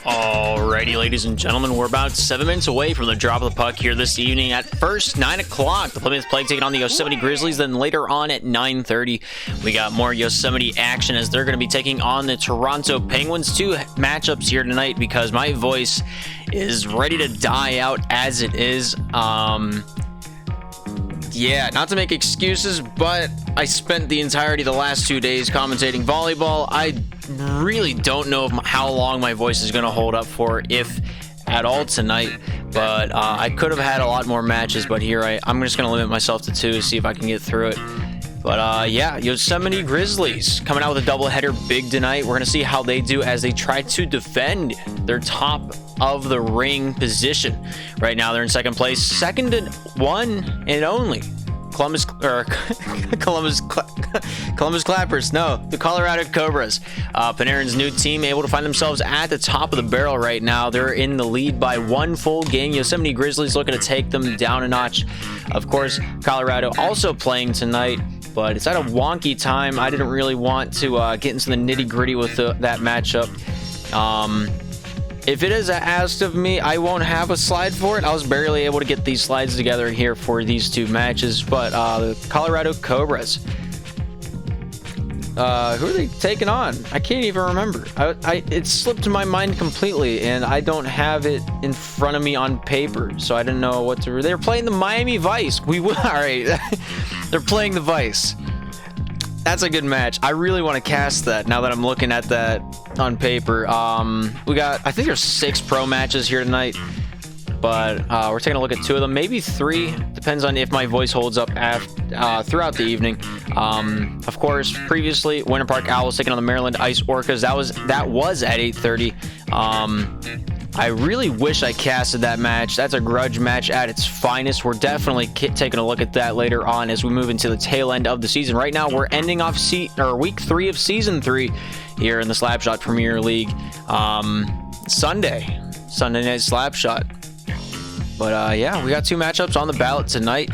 Alrighty, ladies and gentlemen, we're about 7 minutes away from the drop of the puck here this evening. At first, 9 o'clock, the Plymouth Plague taking on the Yosemite Grizzlies. Then later on at 9:30, we got more Yosemite action as they're going to be taking on the Toronto Penguins. Two matchups here tonight because my voice is ready to die out as it is. Yeah, not to make excuses, but I spent the entirety of the last 2 days commentating volleyball. I really don't know how long my voice is going to hold up for, if at all, tonight. But I could have had a lot more matches, but here I'm just going to limit myself to 2, see if I can get through it. But yeah, Yosemite Grizzlies coming out with a doubleheader big tonight. We're going to see how they do as they try to defend their top of the ring position. Right now, they're in second place, second and one and only. Columbus Clappers. No, the Colorado Cobras. Panarin's new team able to find themselves at the top of the barrel right now. They're in the lead by 1 full game. Yosemite Grizzlies looking to take them down a notch. Of course, Colorado also playing tonight, but it's at a wonky time. I didn't really want to get into the nitty-gritty with that matchup. If it is asked of me, I won't have a slide for it. I was barely able to get these slides together here for these two matches, but the Colorado Cobras. Who are they taking on? I can't even remember. It slipped my mind completely, and I don't have it in front of me on paper, so I didn't know what to. They're playing the Miami Vice. All right. They're playing the Vice. That's a good match. I really want to cast that now that I'm looking at that on paper. We got, I think there's 6 pro matches here tonight, but we're taking a look at 2 of them, maybe 3. Depends on if my voice holds up throughout the evening. Of course, previously, Winter Park Owls taking on the Maryland Ice Orcas. That was at 8:30. I really wish I casted that match. That's a grudge match at its finest. We're definitely taking a look at that later on as we move into the tail end of the season. Right now, we're ending off week 3 of season 3 here in the Slapshot Premier League. Sunday night Slapshot. But yeah, we got 2 matchups on the ballot tonight.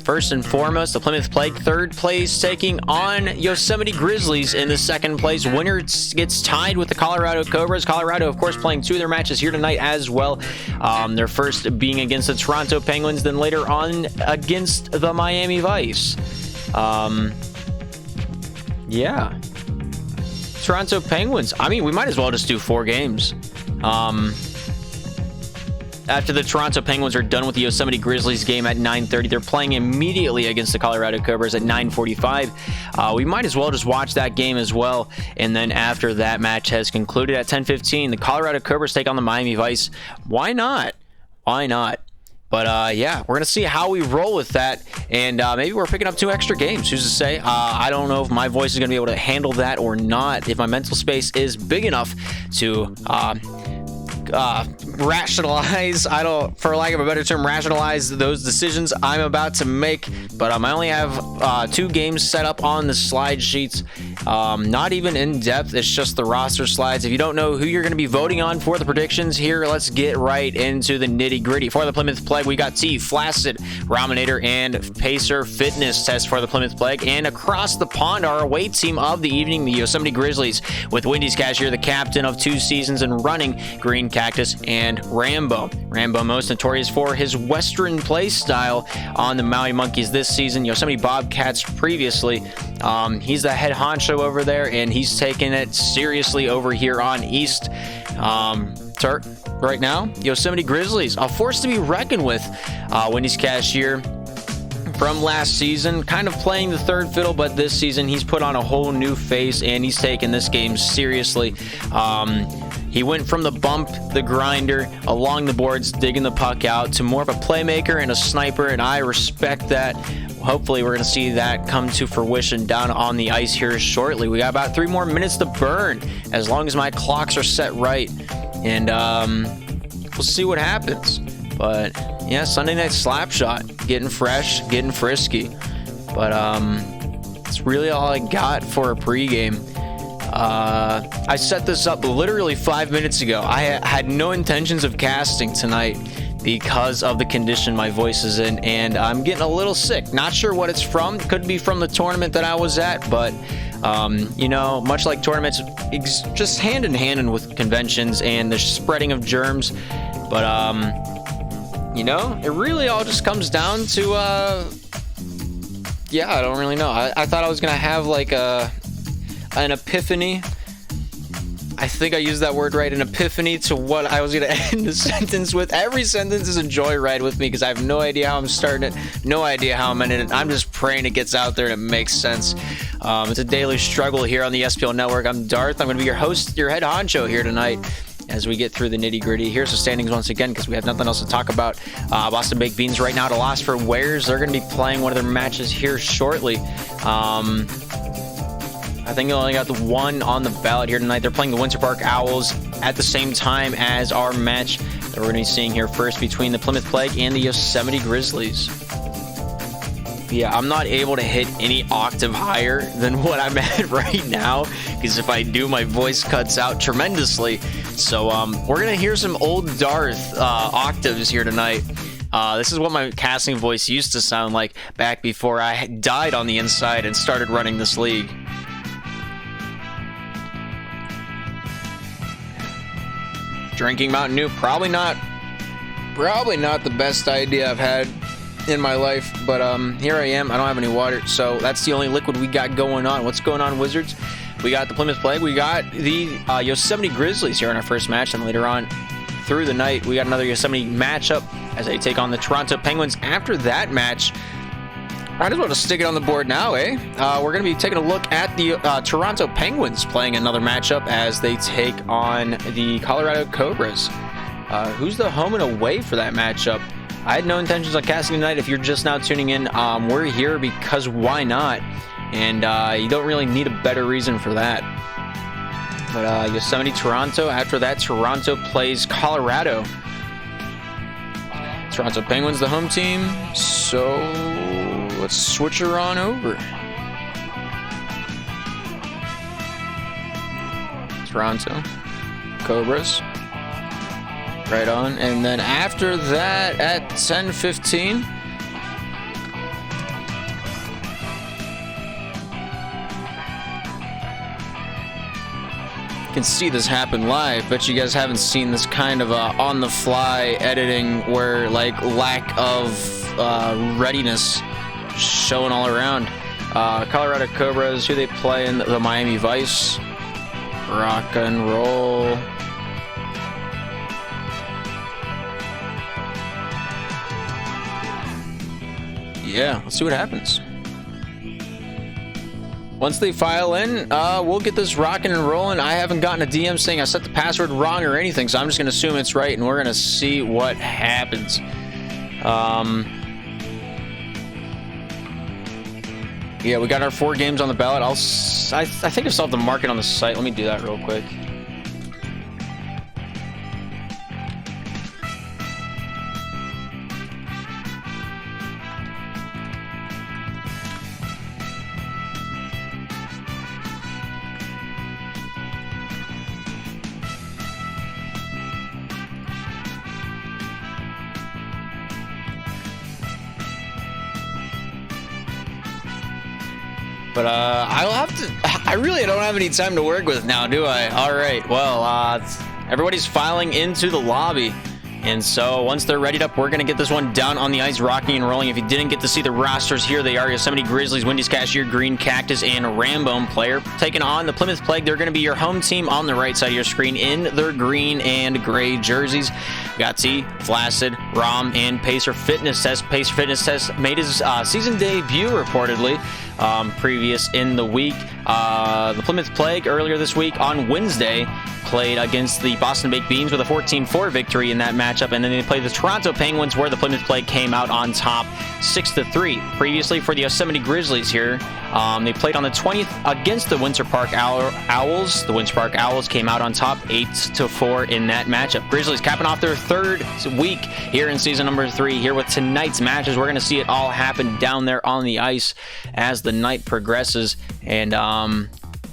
First and foremost, the Plymouth Plague, 3rd place, taking on Yosemite Grizzlies in the 2nd place. Winner gets tied with the Colorado Cobras. Colorado, of course, playing 2 of their matches here tonight as well. Their first being against the Toronto Penguins, then later on against the Miami Vice. Yeah. Toronto Penguins. I mean, we might as well just do 4 games. After the Toronto Penguins are done with the Yosemite Grizzlies game at 9:30, they're playing immediately against the Colorado Cobras at 9:45. We might as well just watch that game as well. And then after that match has concluded at 10:15, the Colorado Cobras take on the Miami Vice. Why not? Why not? But yeah, we're going to see how we roll with that. And maybe we're picking up 2 extra games. Who's to say? I don't know if my voice is going to be able to handle that or not. If my mental space is big enough to rationalize, for lack of a better term, rationalize those decisions I'm about to make. But I only have 2 games set up on the slide sheets, not even in depth. It's just the roster slides. If you don't know who you're going to be voting on for the predictions here, let's get right into the nitty gritty. For the Plymouth Plague, we got T, Flaccid, Raminator, and Pacer fitness test for the Plymouth Plague. And across the pond, our away team of the evening, the Yosemite Grizzlies, with Wendy's Cashier, the captain of 2 seasons and running, Green Cactus, and Rambo. Rambo, most notorious for his Western play style on the Maui Monkeys this season. Yosemite Bobcats previously. He's the head honcho over there, and he's taking it seriously over here on East. Right now, Yosemite Grizzlies, a force to be reckoned with. Wendy's Cashier from last season, kind of playing the third fiddle, but this season he's put on a whole new face, and he's taking this game seriously. He went from the bump, the grinder, along the boards, digging the puck out, to more of a playmaker and a sniper, and I respect that. Hopefully we're going to see that come to fruition down on the ice here shortly. We got about 3 more minutes to burn, as long as my clocks are set right, and we'll see what happens. But yeah, Sunday night Slapshot, getting fresh, getting frisky. But that's really all I got for a pregame. I set this up literally 5 minutes ago. I had no intentions of casting tonight because of the condition my voice is in, and I'm getting a little sick. Not sure what it's from. Could be from the tournament that I was at, but You know, much like tournaments, it's just hand in hand with conventions and the spreading of germs. But you know, it really all just comes down to yeah, I don't really know. I thought I was gonna have like an epiphany. I think I used that word right, an epiphany, to what I was going to end the sentence with. Every sentence is a joyride with me because I have no idea how I'm starting it, no idea how I'm ending it. I'm just praying it gets out there and it makes sense. It's a daily struggle here on the SPL Network. I'm Darth. I'm going to be your host, your head honcho here tonight as we get through the nitty-gritty. Here's the standings once again because we have nothing else to talk about. Boston Baked Beans right now at a loss for Wares. They're going to be playing one of their matches here shortly. I think they only got the one on the ballot here tonight. They're playing the Winter Park Owls at the same time as our match that we're going to be seeing here first between the Plymouth Plague and the Yosemite Grizzlies. Yeah, I'm not able to hit any octave higher than what I'm at right now because if I do, my voice cuts out tremendously. So we're going to hear some old Darth octaves here tonight. This is what my casting voice used to sound like back before I died on the inside and started running this league. Drinking Mountain Dew, probably not the best idea I've had in my life, but here I am. I don't have any water, so that's the only liquid we got going on. What's going on, Wizards? We got the Plymouth Plague. We got the Yosemite Grizzlies here in our first match, and later on through the night, we got another Yosemite matchup as they take on the Toronto Penguins. After that match, might as well just stick it on the board now, eh? We're going to be taking a look at the Toronto Penguins playing another matchup as they take on the Colorado Cobras. Who's the home and away for that matchup? I had no intentions on casting tonight. If you're just now tuning in, we're here because why not? And you don't really need a better reason for that. But Yosemite, Toronto. After that, Toronto plays Colorado. Toronto Penguins, the home team. So let's switch her on over. Toronto Cobras. Right on. And then after that at 10:15, you can see this happen live. Bet you guys haven't seen this kind of on the fly editing where like lack of readiness showing all around. Colorado Cobras, who they play in the Miami Vice. Rock and roll. Yeah, let's see what happens. Once they file in, we'll get this rocking and rolling. I haven't gotten a DM saying I set the password wrong or anything, so I'm just going to assume it's right, and we're going to see what happens. Yeah, we got our 4 games on the ballot. I think I still have the market on the site. Let me do that real quick. But I really don't have any time to work with now, do I? All right, well, everybody's filing into the lobby. And so once they're readied up, we're going to get this one down on the ice, rocking and rolling. If you didn't get to see the rosters, here they are. Yosemite Grizzlies, Wendy's Cashier, Green Cactus, and Rambone player. Taking on the Plymouth Plague. They're going to be your home team on the right side of your screen in their green and gray jerseys. We got T, Flaccid, Rom, and Pacer Fitness Test. Pacer Fitness Test made his season debut, reportedly, previous in the week. The Plymouth Plague earlier this week on Wednesday played against the Boston Baked Beans with a 14-4 victory in that matchup, and then they played the Toronto Penguins where the Plymouth Plague came out on top 6-3. Previously for the Yosemite Grizzlies here, they played on the 20th against the Winter Park Owls. The Winter Park Owls came out on top 8-4 in that matchup. Grizzlies capping off their 3rd week here in season number 3 here with tonight's matches. We're going to see it all happen down there on the ice as the night progresses, and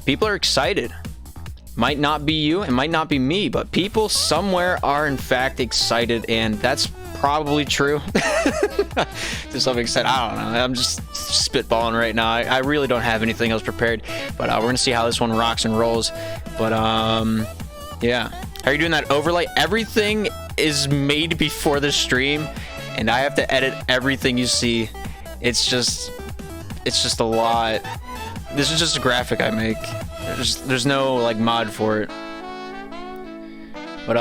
people are excited. Might not be you, it might not be me, but people somewhere are in fact excited, and that's probably true. To some extent, I don't know. I'm just spitballing right now. I really don't have anything else prepared, but we're gonna see how this one rocks and rolls. But yeah. How are you doing that overlay? Everything is made before the stream, and I have to edit everything you see. It's just a lot. This is just a graphic I make. There's no like mod for it. But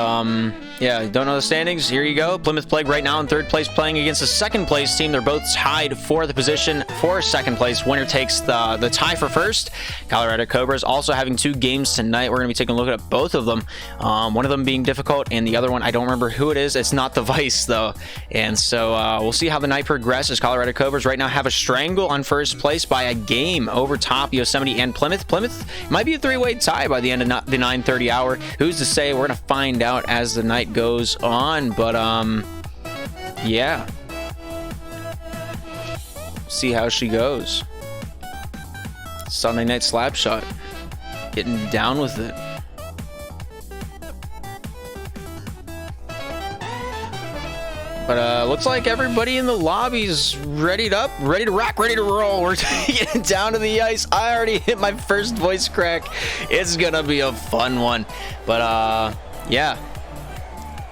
yeah, don't know the standings. Here you go. Plymouth Plague right now in third place, playing against the second place team. They're both tied for the position for second place. Winner takes the tie for first. Colorado Cobras also having 2 games tonight. We're going to be taking a look at both of them. One of them being difficult, and the other one, I don't remember who it is. It's not the Vice, though. And so we'll see how the night progresses. Colorado Cobras right now have a strangle on first place by a game over top Yosemite and Plymouth. Plymouth might be a 3-way tie by the end of the 9:30 hour. Who's to say? We're going to find out as the night goes on. But yeah, see how she goes. Sunday night slap shot, getting down with it. But looks like everybody in the lobby's ready to rock, ready to roll. We're getting down to the ice. I already hit my first voice crack. It's gonna be a fun one. But yeah,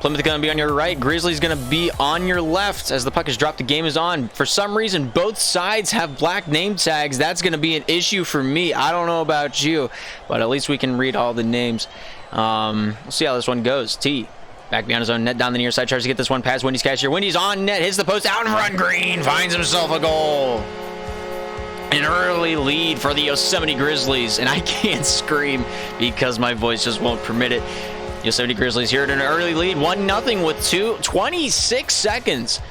Plymouth going to be on your right. Grizzlies going to be on your left as the puck is dropped. The game is on. For some reason, both sides have black name tags. That's going to be an issue for me. I don't know about you, but at least we can read all the names. We'll see how this one goes. T. Back beyond his own net, down the near side, tries to get this one past Wendy's cashier. Wendy's on net, hits the post, out in front. Green finds himself a goal. An early lead for the Yosemite Grizzlies, and I can't scream because my voice just won't permit it. Yosemite Grizzlies here at an early lead, 1-0 with 26 seconds.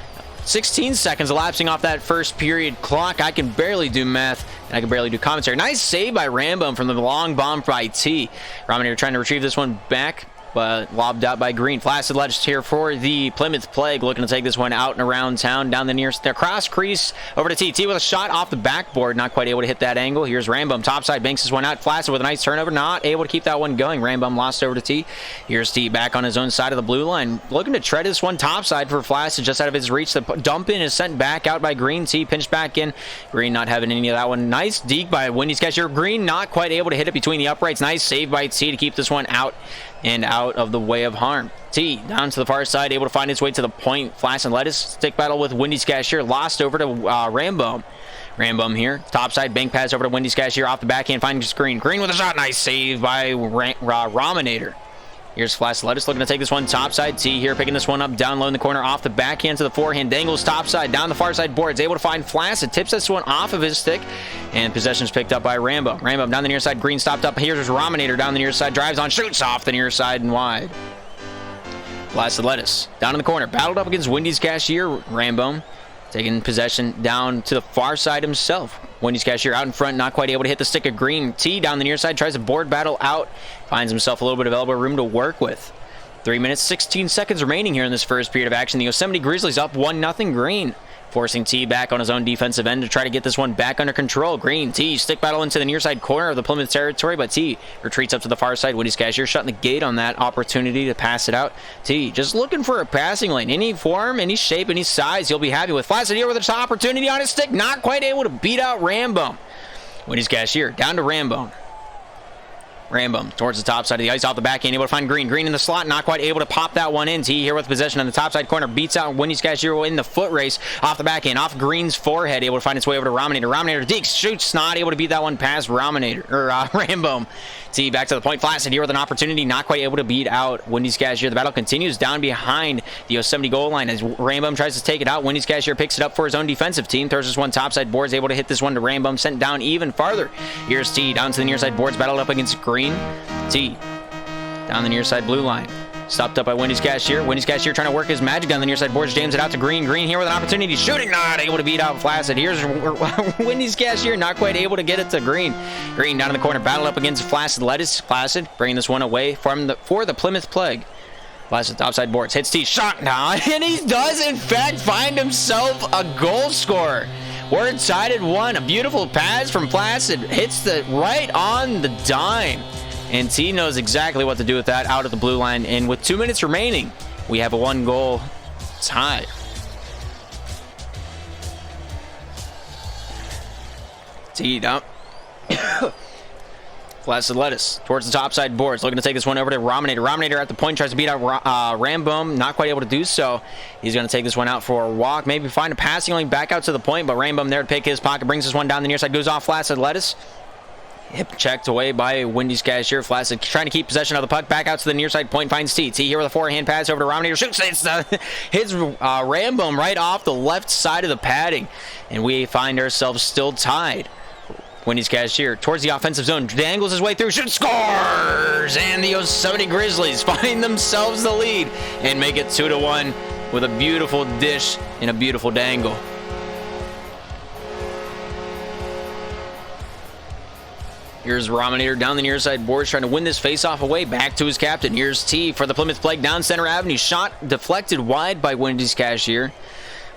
16 seconds elapsing off that first period clock. I can barely do math, and I can barely do commentary. Nice save by Rambo from the long bomb by T. Rominator trying to retrieve this one back, but lobbed out by Green. Flaccid Legend here for the Plymouth Plague, looking to take this one out and around town, down the nearest cross crease over to T. T with a shot off the backboard, not quite able to hit that angle. Here's Rambum, topside, banks this one out. Flaccid with a nice turnover, not able to keep that one going. Rambum lost over to T. Here's T back on his own side of the blue line, looking to tread this one topside for Flaccid, just out of his reach. The dump in is sent back out by Green. T pinched back in. Green not having any of that one. Nice deke by Wendy's cashier. Green not quite able to hit it between the uprights. Nice save by T to keep this one out and out of the way of harm. T down to the far side, able to find its way to the point. Flash and Lettuce stick battle with Wendy's cashier, lost over to Rambum. Rambum here, topside bank pass over to Wendy's cashier, off the backhand, finding Green. Green with a shot, nice save by Rominator. Here's Flash Lettuce looking to take this one topside. T here picking this one up down low in the corner, off the backhand to the forehand, dangles topside down the far side boards, able to find Flaccid, tips this one off of his stick, and possession's picked up by Rambo. Rambo down the near side, Green stopped up. Here's Rominator down the near side, drives on, shoots off the near side and wide. Flaccid Lettuce down in the corner, battled up against Wendy's cashier. Rambo taking possession down to the far side himself. Wendy's cashier out in front, not quite able to hit the stick of Green. T down the near side, tries to board battle out, finds himself a little bit of elbow room to work with. 3 minutes, 16 seconds remaining here in this first period of action. The Yosemite Grizzlies up 1-0. Green forcing T back on his own defensive end to try to get this one back under control. Green, T, stick battle into the near side corner of the Plymouth territory, but T retreats up to the far side. Wendy's cashier shutting the gate on that opportunity to pass it out. T just looking for a passing lane. Any form, any shape, any size, he'll be happy with. Flaccid here with a opportunity on his stick, not quite able to beat out Rambo. Wendy's cashier down to Rambo. Rambum towards the top side of the ice, off the backhand, able to find Green. Green in the slot, not quite able to pop that one in. T here with possession on the top side corner, beats out Wendy's cashier in the foot race, off the backhand, off Green's forehead, able to find its way over to Rominator. Rominator deeks, shoots, not able to beat that one past Rominator, or Rambum. T back to the point, Flaccid here with an opportunity, not quite able to beat out Wendy's cashier. The battle continues down behind the Yosemite goal line as Rambum tries to take it out. Wendy's cashier picks it up for his own defensive team, throws this one topside boards, able to hit this one to Rambum, sent down even farther. Here's T down to the near side boards, battled up against Green. T down the near side blue line, stopped up by Wendy's cashier. Wendy's cashier trying to work his magic down the near side boards, jams it out to Green. Green here with an opportunity, shooting, not able to beat out Flaccid. Here's Wendy's cashier, not quite able to get it to Green. Green down in the corner, battle up against Flaccid Lettuce. Flaccid bringing this one away for the Plymouth Plague. Flaccid topside boards, hits T, shot now, and he does in fact find himself a goal scorer. We're tied at 1. A beautiful pass from Flaccid, hits the right on the dime. And T knows exactly what to do with that out of the blue line. And with 2 minutes remaining, we have a 1-goal tied. Teed up. Flaccid Lettuce towards the top side boards, looking to take this one over to Rominator. Rominator at the point tries to beat out Rambum, not quite able to do so. He's going to take this one out for a walk, maybe find a passing lane back out to the point, but Rambum there to pick his pocket, brings this one down the near side, goes off Flaccid Lettuce. Hip checked away by Wendy's Cashier. Flaccid trying to keep possession of the puck. Back out to the near side point. Finds T. T here with a forehand pass over to Rominator. Shoots. It's hits Rambum right off the left side of the padding. And we find ourselves still tied. Wendy's Cashier towards the offensive zone. Dangles his way through. Shoots. Scores! And the Yosemite Grizzlies find themselves the lead and make it 2-1 with a beautiful dish and a beautiful dangle. Here's Rominator down the near side boards trying to win this face-off away. Back to his captain. Here's T for the Plymouth Plague down center avenue. Shot deflected wide by Wendy's Cashier.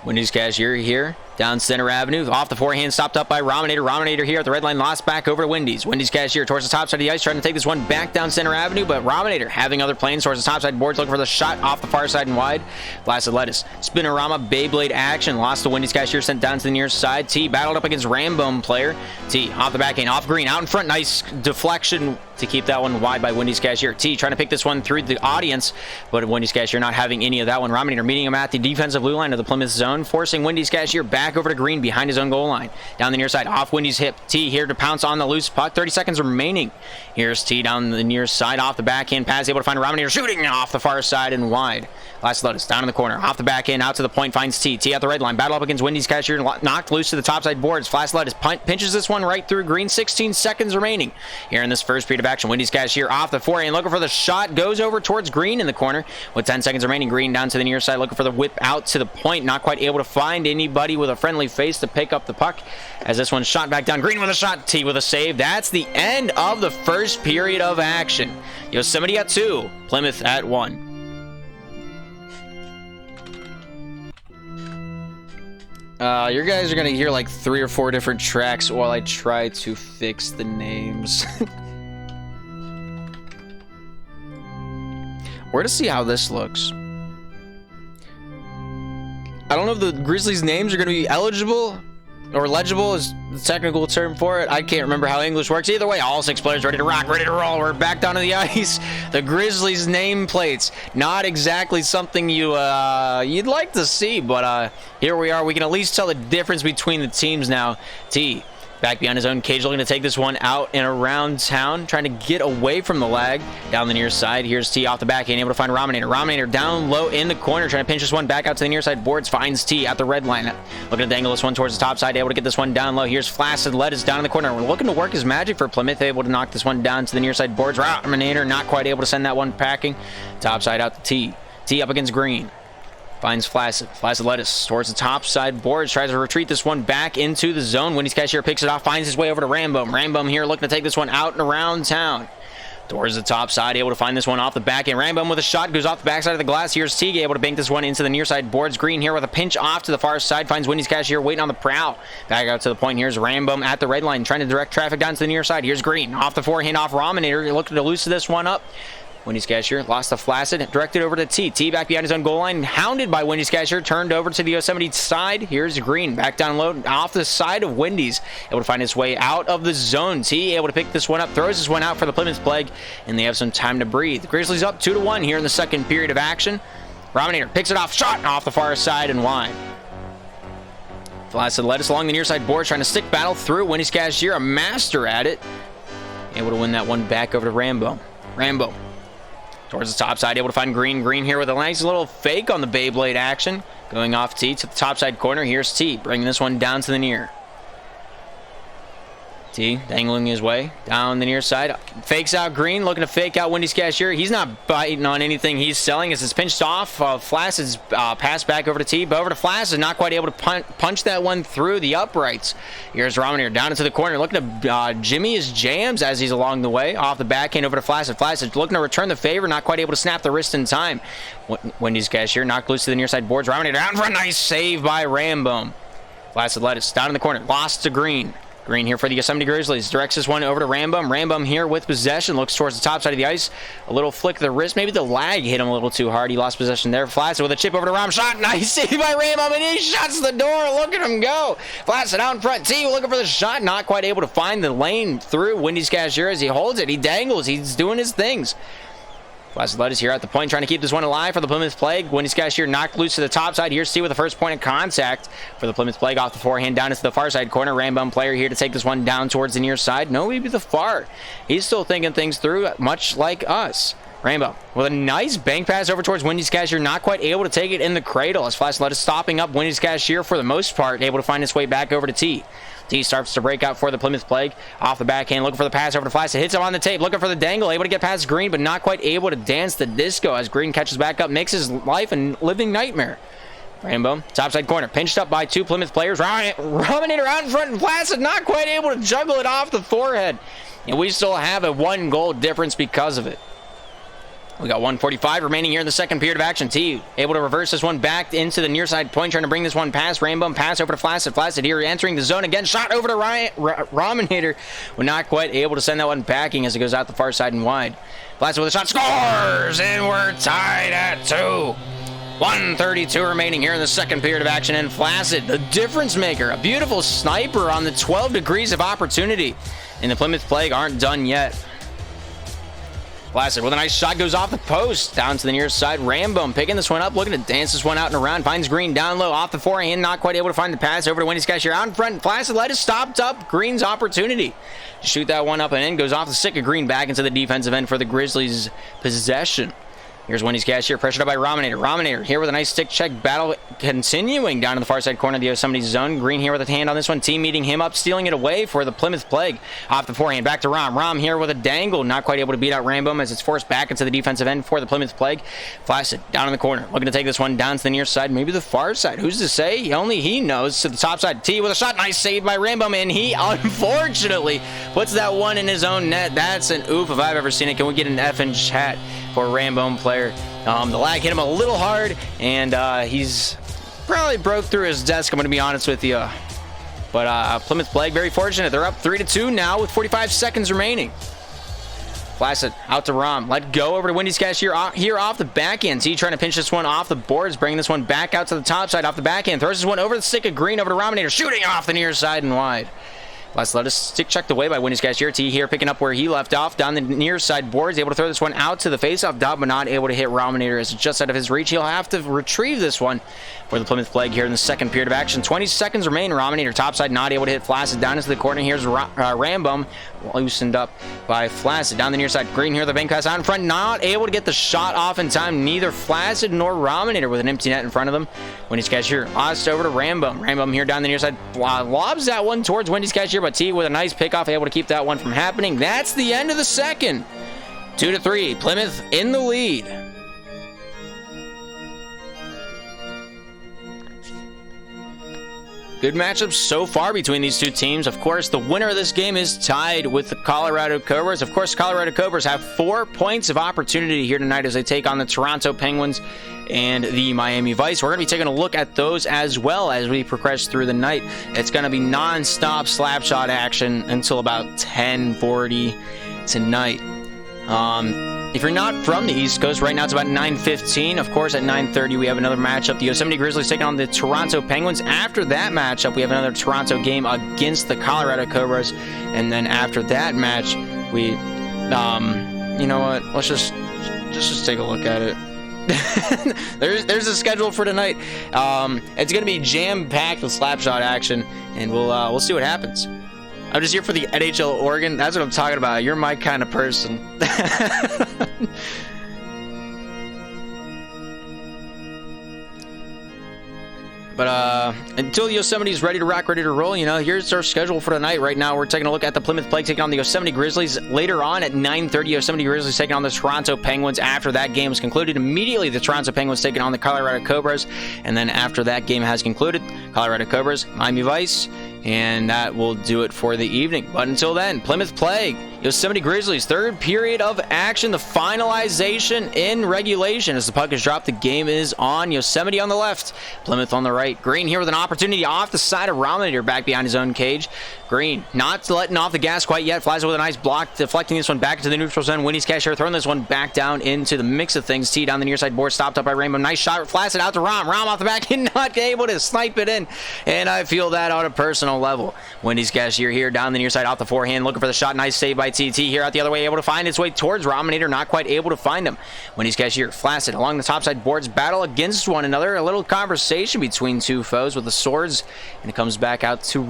Wendy's Cashier here down center avenue. Off the forehand, stopped up by Rominator. Rominator here at the red line, lost back over to Wendy's. Wendy's Cashier towards the top side of the ice, trying to take this one back down center avenue, but Rominator having other plans towards the top side boards, looking for the shot off the far side and wide. Flaccid Lettuce. Spinorama Beyblade action. Lost to Wendy's Cashier, sent down to the near side. T battled up against Rambone player. T off the backhand, off green, out in front. Nice deflection to keep that one wide by Wendy's Cashier. T trying to pick this one through the audience, but Wendy's Cashier not having any of that one. Rominator meeting him at the defensive blue line of the Plymouth zone, forcing Wendy's Cashier back over to green behind his own goal line. Down the near side, off Wendy's hip. T here to pounce on the loose puck. 30 seconds remaining. Here's T down the near side, off the backhand pass, able to find Rominator shooting off the far side and wide. Last Lettuce down in the corner, off the backhand, out to the point, finds T. T at the red line, battle up against Wendy's Cashier, knocked loose to the top side boards. Flash Lettuce pinches this one right through green. 16 seconds remaining here in this first period of action. Wendy's Cashier off the forehand, looking for the shot, goes over towards green in the corner with 10 seconds remaining. Green down to the near side, looking for the whip out to the point, not quite able to find anybody with a friendly face to pick up the puck as this one's shot back down. Green with a shot, T with a save. That's the end of the first period of action. Yosemite at 2, Plymouth at 1. You guys are gonna hear like 3 or 4 different tracks while I try to fix the names. We're to see how this looks. I don't know if the Grizzlies names are gonna be eligible or legible is the technical term for it. I can't remember how English works. Either way, all 6 players ready to rock, ready to roll. We're back down to the ice. The Grizzlies nameplates, not exactly something you'd like to see, but here we are. We can at least tell the difference between the teams now. T back behind his own cage, looking to take this one out and around town, trying to get away from the lag. Down the near side, here's T off the backhand, able to find Rominator. Rominator down low in the corner, trying to pinch this one back out to the near side boards, finds T at the red line. Looking to dangle this one towards the top side, able to get this one down low. Here's Flaccid Lettuce down in the corner. We're looking to work his magic for Plymouth, able to knock this one down to the near side boards. Rominator not quite able to send that one packing. Top side out to T. T up against green. Finds Flaccid Lettuce towards the top side boards, tries to retreat this one back into the zone. Wendy's Cashier picks it off, finds his way over to Rambum. Rambum here looking to take this one out and around town. Towards the top side, able to find this one off the back end. Rambum with a shot, goes off the backside of the glass. Here's Teague, able to bank this one into the near side boards. Green here with a pinch off to the far side, finds Wendy's Cashier waiting on the prowl. Back out to the point, here's Rambum at the red line, trying to direct traffic down to the near side. Here's Green, off the forehand, off Rominator, looking to loosen this one up. Wendy's Cashier lost to Flaccid, directed over to T. T back behind his own goal line, hounded by Wendy's Cashier, turned over to the Yosemite side. Here's Green, back down low, off the side of Wendy's, able to find his way out of the zone. T able to pick this one up, throws this one out for the Plymouth Plague, and they have some time to breathe. The Grizzlies up 2-1 here in the second period of action. Rominator picks it off, shot off the far side and wide. Flaccid Lettuce along the near side board, trying to stick battle through. Wendy's Cashier, a master at it, able to win that one back over to Rambo. Towards the top side, able to find Green. Green here with a nice little fake on the Beyblade action. Going off T to the top side corner. Here's T, bringing this one down to the near. T dangling his way down the near side. Fakes out Green, looking to fake out Wendy's Cashier. He's not biting on anything he's selling as it's pinched off. Flaccid's passed back over to T, but over to Flaccid, not quite able to punch that one through the uprights. Here's Rominator down into the corner, looking to jimmy his jams as he's along the way. Off the backhand over to Flaccid. Flaccid looking to return the favor, not quite able to snap the wrist in time. Wendy's Cashier knocked loose to the near side boards. Rominator down for a nice save by Rambone. Flaccid Lettuce down in the corner, lost to Green. Green here for the Yosemite Grizzlies. Directs this one over to Rambum. Rambum here with possession. Looks towards the top side of the ice. A little flick of the wrist. Maybe the lag hit him a little too hard. He lost possession there. Flaccid with a chip over to Ram. Shot. Nice save by Rambum, and he shuts the door. Look at him go. Flaccid out in front. T looking for the shot. Not quite able to find the lane through Wendy's Cashier as he holds it. He dangles. He's doing his things. Flaccid is here at the point, trying to keep this one alive for the Plymouth Plague. Wendy's Cashier knocked loose to the top side. Here's T with the first point of contact for the Plymouth Plague off the forehand down into the far side corner. Rambum player here to take this one down towards the near side. No, maybe the far. He's still thinking things through, much like us. Rambum with a nice bank pass over towards Wendy's Cashier, not quite able to take it in the cradle as Flaccid is stopping up Wendy's Cashier for the most part, able to find his way back over to T. T starts to break out for the Plymouth Plague. Off the backhand, looking for the pass over to Flaccid. Hits him on the tape, looking for the dangle. Able to get past Green, but not quite able to dance the disco as Green catches back up. Makes his life a living nightmare. Rambum, topside corner. Pinched up by 2 Plymouth players. Rominator out in front, and Flaccid not quite able to juggle it off the forehead. And we still have a 1-goal difference because of it. We got 1:45 remaining here in the second period of action. T able to reverse this one back into the near side point, trying to bring this one past Rambum. Pass over to Flaccid. Flaccid here entering the zone again. Shot over to Rominator. We're not quite able to send that one packing as it goes out the far side and wide. Flaccid with a shot. Scores! And we're tied at 2. 1:32 remaining here in the second period of action. And Flaccid, the difference maker. A beautiful sniper on the 12 degrees of opportunity. And the Plymouth Plague aren't done yet. Flaccid with a nice shot, goes off the post, down to the near side. Rambum picking this one up, looking to dance this one out and around. Finds Green down low, off the forehand, not quite able to find the pass over to Wendy's Cashier. Out in front, Flaccid is stopped up Green's opportunity to shoot that one up and in. Goes off the stick of Green, back into the defensive end for the Grizzlies' possession. Here's Wendy's Cashier, pressured up by Rominator. Rominator here with a nice stick check battle, continuing down to the far side corner of the Yosemite zone. Green here with a hand on this one. Team meeting him up, stealing it away for the Plymouth Plague. Off the forehand, back to Rom. Rom here with a dangle, not quite able to beat out Rambum as it's forced back into the defensive end for the Plymouth Plague. Flaccid down in the corner, looking to take this one down to the near side, maybe the far side. Who's to say? Only he knows. To the top side, T with a shot. Nice save by Rambum, and he unfortunately puts that one in his own net. That's an oof if I've ever seen it. Can we get an F in chat for Rambum player? The lag hit him a little hard, and he's probably broke through his desk, I'm going to be honest with you. But Plymouth Plague, very fortunate. They're up 3-2 now with 45 seconds remaining. Flaccid out to Rom. Let go over to Wendy's Cashier here off the backhand. See, trying to pinch this one off the boards, bringing this one back out to the top side off the backhand. Throws this one over the stick of Green over to Rominator, shooting off the near side and wide. Flaccid stick checked away by Wendy's Cashier. T here picking up where he left off down the near side boards, able to throw this one out to the face-off dot, but not able to hit Rominator as it's just out of his reach. He'll have to retrieve this one for the Plymouth Plague here in the second period of action. 20 seconds remain. Rominator topside, not able to hit Flaccid down into the corner. Here's Rambum, loosened up by Flaccid down the near side. Green here, the bank pass out in front, not able to get the shot off in time. Neither Flaccid nor Rominator with an empty net in front of them. Wendy's Cashier lost over to Rambum. Rambum here down the near side, lobs that one towards Wendy's Cashier, but T with a nice pickoff, able to keep that one from happening. That's the end of the second. 2-3, Plymouth in the lead. Good matchups so far between these two teams. Of course, the winner of this game is tied with the Colorado Cobras. Of course, Colorado Cobras have 4 points of opportunity here tonight as they take on the Toronto Penguins and the Miami Vice. We're going to be taking a look at those as well as we progress through the night. It's going to be non-stop slap shot action until about 10:40 tonight. If you're not from the East Coast, right now it's about 9:15. Of course, at 9:30, we have another matchup. The Yosemite Grizzlies taking on the Toronto Penguins. After that matchup, we have another Toronto game against the Colorado Cobras. And then after that match, we, you know what? Let's just take a look at it. there's a schedule for tonight. It's going to be jam-packed with slapshot action, and we'll see what happens. I'm just here for the NHL Oregon. That's what I'm talking about. You're my kind of person. But until Yosemite is ready to rock, ready to roll, you know, here's our schedule for tonight. Right now, we're taking a look at the Plymouth Plague taking on the Yosemite Grizzlies. Later on at 9:30, Yosemite Grizzlies taking on the Toronto Penguins. After that game is concluded, immediately the Toronto Penguins taking on the Colorado Cobras. And then after that game has concluded, Colorado Cobras, Miami Vice, and that will do it for the evening. But until then, Plymouth Plague, Yosemite Grizzlies, third period of action, the finalization in regulation. As the puck is dropped, the game is on. Yosemite on the left, Plymouth on the right. Green here with an opportunity off the side of Rominator back behind his own cage. Green not letting off the gas quite yet. Flies with a nice block, deflecting this one back into the neutral zone. Winnie's Cashier throwing this one back down into the mix of things. T down the near side board, stopped up by Rainbow. Nice shot, flashed it out to Rom. Rom off the back and not able to snipe it in. And I feel that on a personal level. Winnie's Cashier here down the near side off the forehand, looking for the shot. Nice save by TT here out the other way, able to find its way towards Rominator, not quite able to find him. Winnie's Cashier flaccid along the topside boards, battle against one another. A little conversation between two foes with the swords, and it comes back out to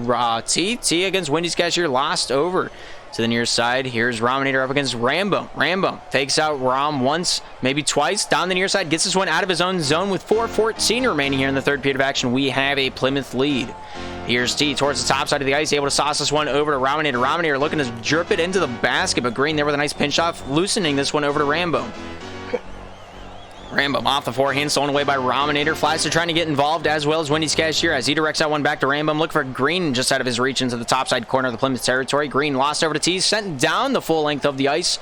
TT against Winnie's Cashier, lost over to the near side. Here's Rominator up against Rambo. Rambo fakes out Rom once, maybe twice, down the near side, gets this one out of his own zone with 4:14 remaining here in the third period of action. We have a Plymouth lead. Here's T towards the top side of the ice, able to sauce this one over to Rominator. Rominator looking to jerp it into the basket, but Green there with a nice pinch off, loosening this one over to Rambo. Rambo off the forehand, stolen away by Rominator. Flaster trying to get involved as well as Winnie's Cashier as he directs that one back to Rambo. Look for Green just out of his reach into the topside corner of the Plymouth territory. Green lost over to T, sent down the full length of the ice.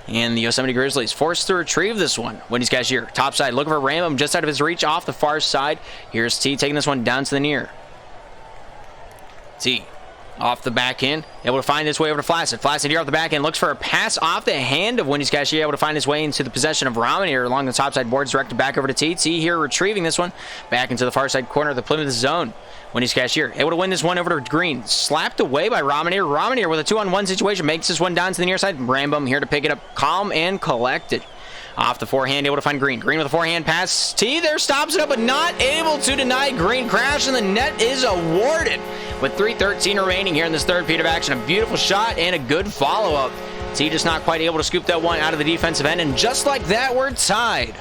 And the Yosemite Grizzlies forced to retrieve this one. Winnie's Cashier, topside, looking for Rambo just out of his reach off the far side. Here's T taking this one down to the near. T off the back end, able to find his way over to Flaccid. Flaccid here off the back end, looks for a pass off the hand of Winnie's Cashier, able to find his way into the possession of Rominator along the topside boards, directed back over to TT here, retrieving this one back into the far side corner of the Plymouth zone. Winnie's Cashier able to win this one over to Green, slapped away by Rominator. Rominator with a 2-on-1 situation, makes this one down to the near side. Rambo here to pick it up, calm and collected. Off the forehand, able to find Green. Green with a forehand pass. T there stops it up, but not able to deny Green. Crash, and the net is awarded. With 3:13 remaining here in this third period of action. A beautiful shot and a good follow-up. T just not quite able to scoop that one out of the defensive end, and just like that, we're tied.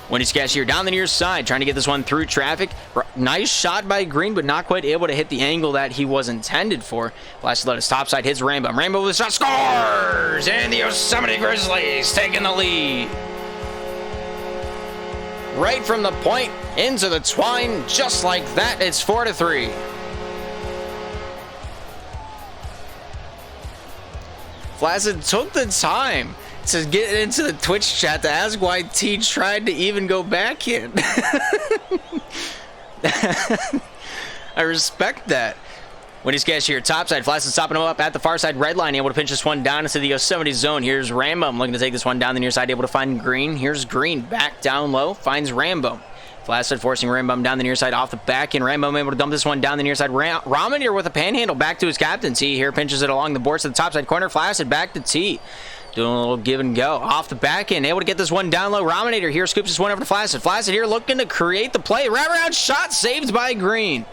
Winnie's Cashier down the near side, trying to get this one through traffic. Nice shot by Green, but not quite able to hit the angle that he was intended for. Last let his topside hits Rambo. Rambo with a shot, scores! And the Yosemite Grizzlies taking the lead. Right from the point into the twine, just like that, it's 4-3. Flaccid took the time to get into the Twitch chat to ask why T tried to even go back in. I respect that. Winnie's Cashier topside, Flaccid stopping him up at the far side red line, able to pinch this one down into the Yosemite zone. Here's Rambo looking to take this one down the near side, able to find Green. Here's Green back down low, finds Rambo. Flaccid forcing Rambo down the near side off the back, and Rambo able to dump this one down the near side. Rominator with a panhandle back to his captain. T here pinches it along the boards to the topside corner. Flaccid back to T. Doing a little give and go. Off the back end, able to get this one down low. Rominator here scoops this one over to Flaccid. Flaccid here looking to create the play. Wraparound shot saved by Green.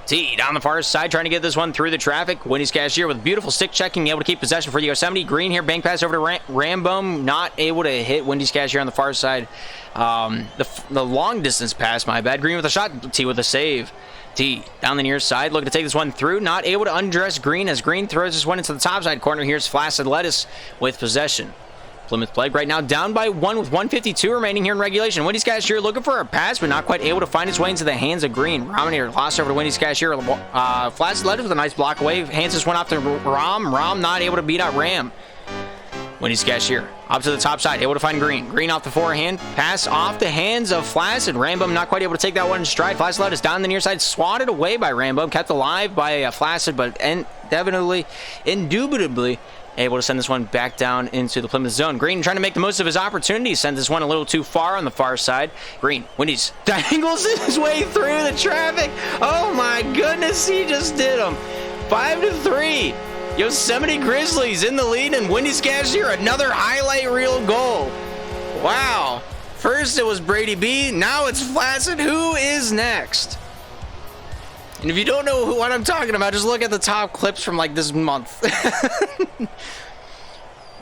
T down the far side, trying to get this one through the traffic. Winnie's Cashier with beautiful stick checking, able to keep possession for the Yosemite. Green here, bank pass over to Rambo, not able to hit Winnie's Cashier on the far side. The long distance pass, my bad. Green with a shot, T with a save. T down the near side, looking to take this one through, not able to undress Green as Green throws this one into the topside corner. Here's Flaccid Lettuce with possession. Plymouth Plague right now down by 1 with 1:52 remaining here in regulation. Winnie's Cashier looking for a pass, but not quite able to find his way into the hands of Green. Rominator lost over to Winnie's Cashier. Flaccid Lettuce with a nice block away, hands this one off to Rom. Rom not able to beat out Ram. Winnie's Cashier up to the top side, able to find Green. Green off the forehand, pass off the hands of Flaccid. Rambo not quite able to take that one in stride. Flaccid Lettuce down the near side, swatted away by Rambo, kept alive by Flaccid, but indubitably able to send this one back down into the Plymouth zone. Green trying to make the most of his opportunity, sends this one a little too far on the far side. Green, Winnie's dangles his way through the traffic. Oh my goodness, he just did him. 5-3. Yosemite Grizzlies in the lead, and Winnie's Cashier another highlight reel goal. Wow. First it was Brady B, now it's Flaccid. Who is next? And if you don't know what I'm talking about, just look at the top clips from like this month.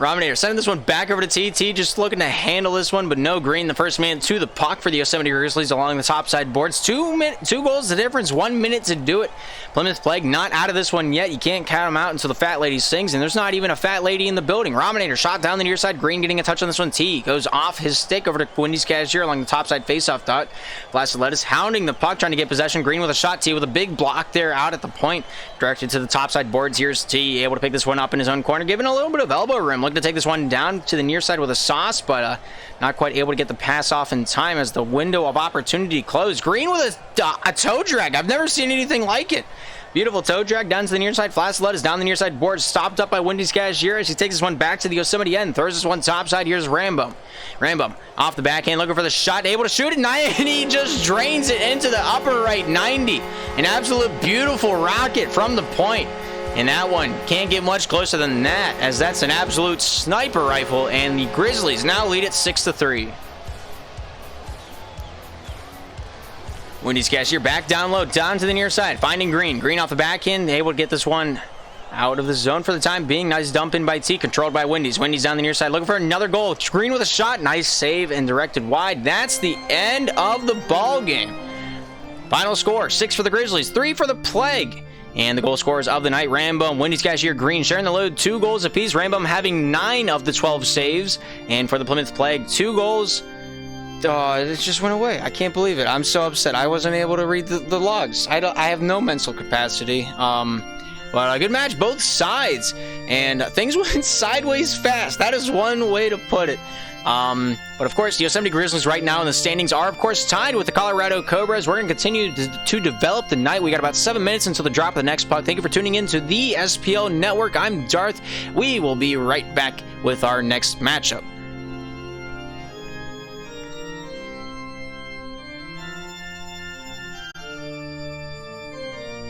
Rominator sending this one back over to TT, just looking to handle this one, but no green. The first man to the puck for the Yosemite Grizzlies along the top side boards. Two goals the difference, 1 minute to do it. Plymouth Plague not out of this one yet. You can't count them out until the fat lady sings, and there's not even a fat lady in the building. Rominator shot down the near side. Green getting a touch on this one. T goes off his stick over to Wendy's Cashier along the top side faceoff dot. Blasted Lettuce hounding the puck, trying to get possession. Green with a shot. T with a big block there out at the point, directed to the top side boards. Here's T able to pick this one up in his own corner, giving a little bit of elbow room. Looking to take this one down to the near side with a sauce, but not quite able to get the pass off in time as the window of opportunity closed. Green with a toe drag. I've never seen anything like it. Beautiful toe drag down to the near side. Flash Lettuce down the near side board. Stopped up by Wendy's Cashier as he takes this one back to the Yosemite end. Throws this one top side. Here's Rambo. Rambo off the backhand looking for the shot. Able to shoot it. And he just drains it into the upper right 90. An absolute beautiful rocket from the point. And that one can't get much closer than that, as that's an absolute sniper rifle. And the Grizzlies now lead it 6-3. Wendy's Cashier back down low, down to the near side, finding Green. Green off the backhand, able to get this one out of the zone for the time being. Nice dump in by T, controlled by Wendy's. Wendy's down the near side, looking for another goal. Green with a shot, nice save and directed wide. That's the end of the ball game. Final score, 6 for the Grizzlies, 3 for the Plague. And the goal scorers of the night, Rambo and Wendy's Cashier. Green sharing the load, 2 goals apiece. Rambo having 9 of the 12 saves. And for the Plymouth Plague, 2 goals. Oh, it just went away. I can't believe it. I'm so upset. I wasn't able to read the logs. I have no mental capacity. But a good match, both sides. And things went sideways fast. That is one way to put it. But of course, the Yosemite Grizzlies right now in the standings are, of course, tied with the Colorado Cobras. We're going to continue to develop the night. We got about 7 minutes until the drop of the next puck. Thank you for tuning in to the SPL Network. I'm Darth. We will be right back with our next matchup.